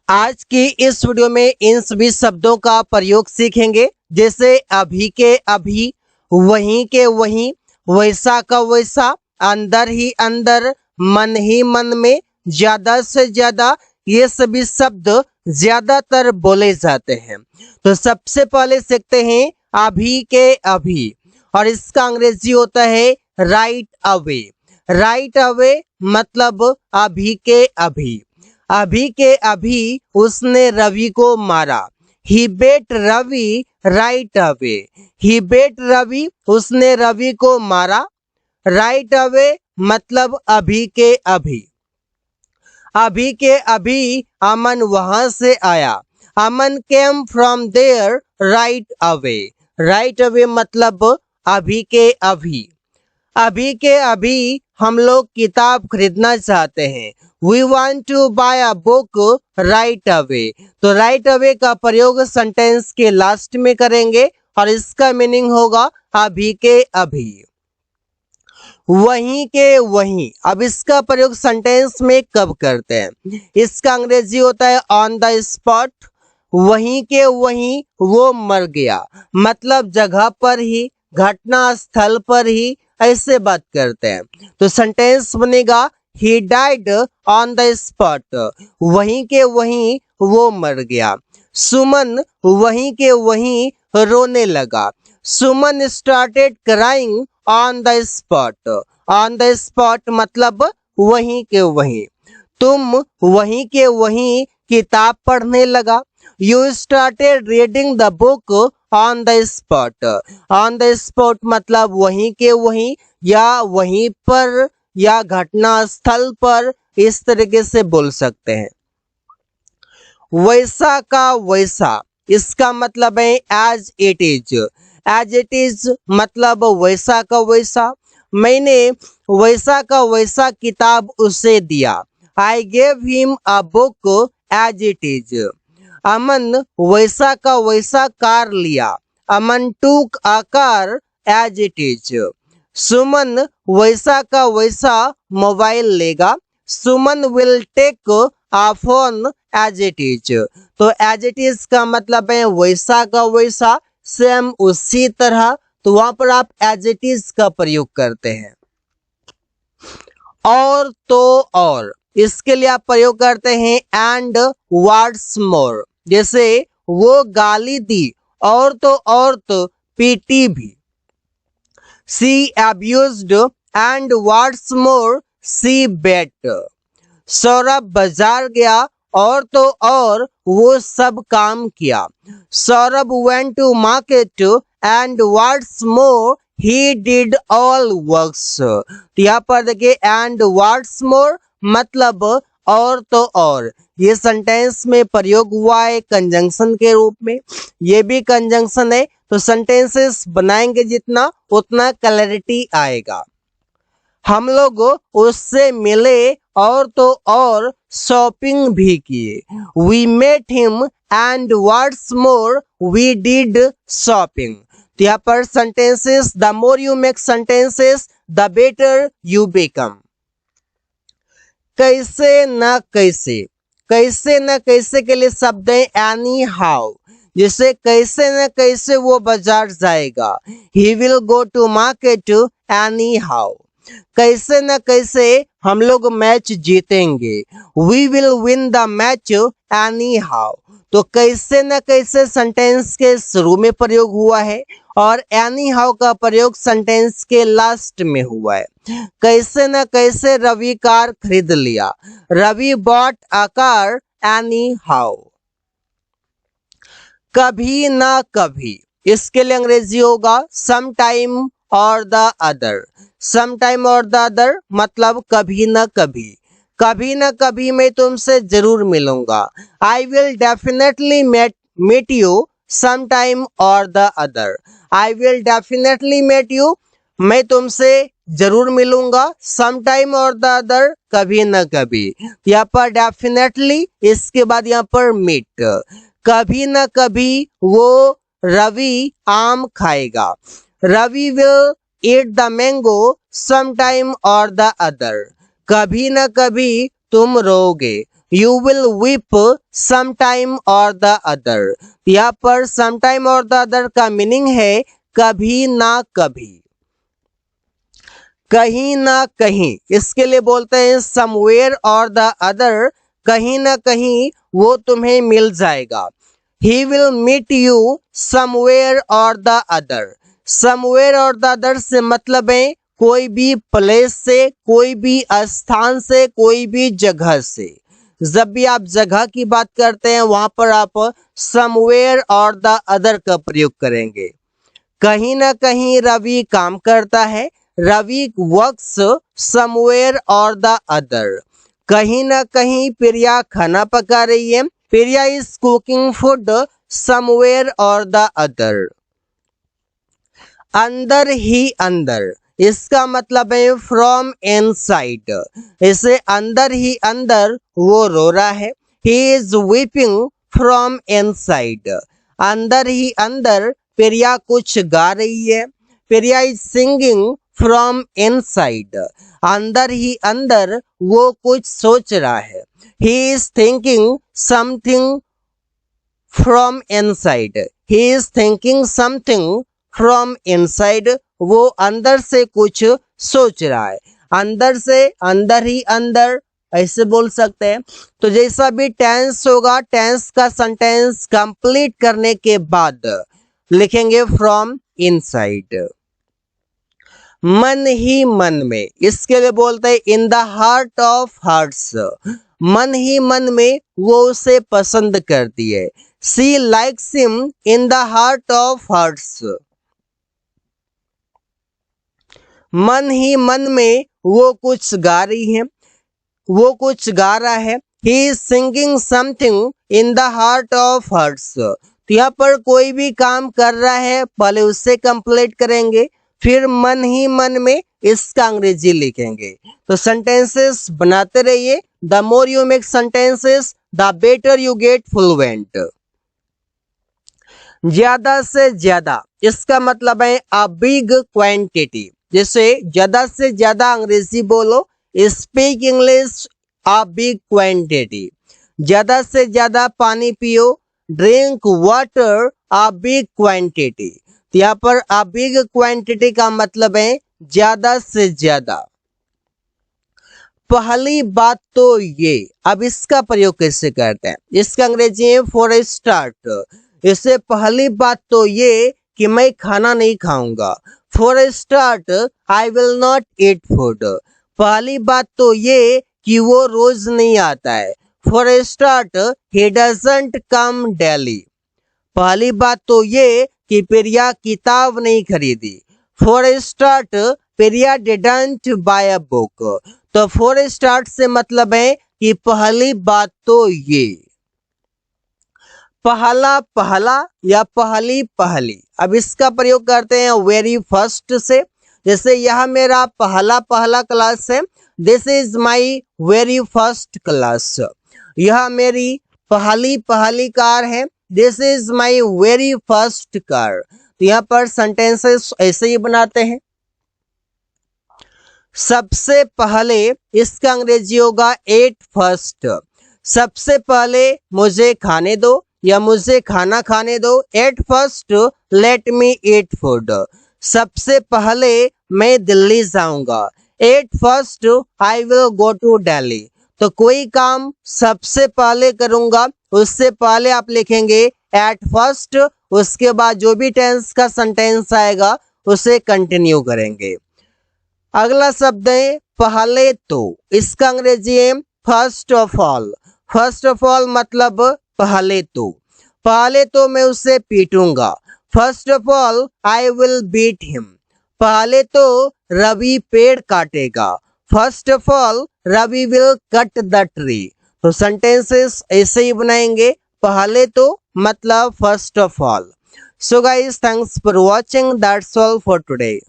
आज की इस वीडियो में इन सभी शब्दों का प्रयोग सीखेंगे, जैसे अभी के अभी, वहीं के वहीं, वैसा का वैसा, अंदर ही अंदर, मन ही मन में, ज्यादा से ज्यादा। ये सभी शब्द ज्यादातर बोले जाते हैं। तो सबसे पहले सीखते हैं अभी के अभी, और इसका अंग्रेजी होता है राइट अवे। राइट अवे मतलब अभी के अभी। अभी के अभी उसने रवि को मारा। ही बेट रवि राइट अवे। ही बेट रवि, उसने रवि को मारा। राइट अवे मतलब अभी के अभी। अभी के अभी अमन वहां से आया। Aman came from there right away. Right away मतलब अभी के अभी। अभी के अभी हम लोग किताब खरीदना चाहते हैं। We want to buy a book right away। तो right away का प्रयोग सेंटेंस के लास्ट में करेंगे और इसका मीनिंग होगा अभी के अभी। वहीं के वहीं, अब इसका प्रयोग सेंटेंस में कब करते हैं? इसका अंग्रेजी होता है ऑन द स्पॉट। वहीं के वहीं वो मर गया, मतलब जगह पर ही, घटना स्थल पर ही, ऐसे बात करते हैं। तो सेंटेंस बनेगा he died on the spot. वहीं के वहीं वो मर गया। सुमन वहीं के वहीं रोने लगा। Suman started crying on the spot. On the spot मतलब वहीं के वहीं। तुम वहीं के वहीं किताब पढ़ने लगा। You started reading the book on the spot. On the spot मतलब वहीं के वहीं, या वहीं पर, या घटना स्थल पर, इस तरीके से बोल सकते हैं। वैसा का वैसा, इसका मतलब है as it is. As it is मतलब वैसा का वैसा। मैंने वैसा का वैसा किताब उसे दिया। I gave him a book as it is. Aman वैसा का वैसा कार लिया। Aman took a car as it is. Suman वैसा का वैसा मोबाइल लेगा। Suman will take a phone as it is. तो एज इट इज का मतलब है वैसा का वैसा, सेम उसी तरह। तो वहां पर आप एज इट इज का प्रयोग करते हैं। और तो और, इसके लिए आप प्रयोग करते हैं एंड व्हाट्स मोर। जैसे वो गाली दी और तो पीटी भी। She abused and what's more she beat. Saurabh बाजार गया और तो और वो सब काम किया। Saurabh went to market and what's more he did all works. तो यहाँ पर देखिए एंड व्हाट्स मोर मतलब और तो और। ये सेंटेंस में प्रयोग हुआ है कंजंक्शन के रूप में। ये भी कंजंक्शन है। तो सेंटेंसेस बनाएंगे जितना, उतना क्लैरिटी आएगा। हम लोग उससे मिले और तो और शॉपिंग भी किए। We met him and what's more we did shopping. तो यहाँ पर sentences, the more you make sentences the better you become. कैसे न कैसे, कैसे न कैसे के लिए शब्द है एनी हाउ। जैसे कैसे न कैसे वो बाजार जाएगा। He will go to market anyhow. कैसे न कैसे हम लोग मैच जीतेंगे। We will win the match anyhow. तो कैसे न कैसे सेंटेंस के शुरू में प्रयोग हुआ है और एनी हाउ का प्रयोग सेंटेंस के लास्ट में हुआ है। कैसे न कैसे रवि कार खरीद लिया। Ravi bought a car anyhow. कभी ना कभी, इसके लिए अंग्रेजी होगा some time or the other. Some time or the other मतलब कभी ना कभी। कभी ना कभी मैं तुमसे जरूर मिलूंगा। I will definitely meet you some time or the other. I will definitely meet you, मैं तुमसे जरूर मिलूंगा। Some time or the other कभी ना कभी। यहाँ पर डेफिनेटली, इसके बाद यहाँ पर मीट। कभी ना कभी वो रवि आम खाएगा। Ravi will eat the mango some time or the other. कभी ना कभी तुम रोओगे। you will weep sometime or the other। यहाँ पर sometime or the other का मीनिंग है कभी ना कभी, कहीं ना कहीं। इसके लिए बोलते हैं somewhere or the other, कहीं ना कहीं वो तुम्हें मिल जाएगा। He will meet you somewhere or the other। somewhere or the other से मतलब है कोई भी प्लेस से, कोई भी स्थान से, कोई भी जगह से। जब भी आप जगह की बात करते हैं वहां पर आप somewhere or the other का प्रयोग करेंगे। कहीं ना कहीं रवि काम करता है, रवि वर्क्स समवेयर और द अदर। कहीं ना कहीं प्रिया खाना पका रही है, प्रिया इज कुकिंग फूड समवेयर और द अदर। अंदर ही अंदर, इसका मतलब है फ्रॉम इनसाइड। इसे अंदर ही अंदर वो रो रहा है। He is weeping from inside. अंदर ही अंदर प्रिया कुछ गा रही है। प्रिया इज सिंगिंग फ्रॉम इनसाइड। अंदर ही अंदर वो कुछ सोच रहा है। He is thinking something from inside. He is thinking something from inside. वो अंदर से कुछ सोच रहा है। अंदर से, अंदर ही अंदर ऐसे बोल सकते हैं। तो जैसा भी टेंस होगा, टेंस का सेंटेंस कंप्लीट करने के बाद लिखेंगे फ्रॉम इनसाइड। मन ही मन में, इसके लिए बोलते हैं in the heart of hearts. मन ही मन में वो उसे पसंद करती है। She likes him in the heart of hearts. मन ही मन में वो कुछ गा रही है, वो कुछ गा रहा है। He is singing something in the heart of hearts. तो यहाँ पर कोई भी काम कर रहा है पहले उससे कंप्लीट करेंगे, फिर मन ही मन में इसका अंग्रेजी लिखेंगे। तो सेंटेंसेस बनाते रहिए। The more you make sentences the better you get fluent. ज्यादा से ज्यादा, इसका मतलब है अ बिग क्वांटिटी। जैसे ज्यादा से ज्यादा अंग्रेजी बोलो, speak English a big quantity. ज्यादा से ज्यादा पानी पियो, drink water a big quantity. तो यहाँ पर अ बिग क्वांटिटी का मतलब है ज्यादा से ज्यादा। पहली बात तो ये, अब इसका प्रयोग कैसे करते हैं? इसका अंग्रेजी है फॉर ए स्टार्ट। इससे पहली बात तो ये कि मैं खाना नहीं खाऊंगा। For a start I will not eat food. पहली बात तो ये कि वो रोज नहीं आता है। For a start he doesn't come daily. पहली बात तो ये कि प्रिया किताब नहीं खरीदी। For a start Priya didn't buy a book. तो फॉर ए स्टार्ट से मतलब है कि पहली बात तो ये। पहला पहला या पहली पहली। अब इसका प्रयोग करते हैं वेरी फर्स्ट से। जैसे यह मेरा पहला पहला क्लास है। This is my very first class. यह मेरी पहली पहली कार है। This is my very first car. तो यहाँ पर सेंटेंसेस ऐसे ही बनाते हैं। सबसे पहले, इसका अंग्रेजी होगा एट फर्स्ट। सबसे पहले मुझे खाने दो या मुझे खाना खाने दो। At first let me eat food. सबसे पहले मैं दिल्ली जाऊंगा। At first I will go to Delhi. तो कोई काम सबसे पहले करूंगा, उससे पहले आप लिखेंगे एट फर्स्ट। उसके बाद जो भी टेंस का सेंटेंस आएगा उसे कंटिन्यू करेंगे। अगला शब्द है पहले तो। इसका अंग्रेजी है first of all. First of all मतलब पहले तो। पहले तो मैं उसे पीटूंगा। First of all I will beat him. पहले तो रवि पेड़ काटेगा। First of all Ravi will cut the tree. तो सेंटेंसेस ऐसे ही बनाएंगे। पहले तो मतलब first of all. So guys, thanks for watching. That's all for today.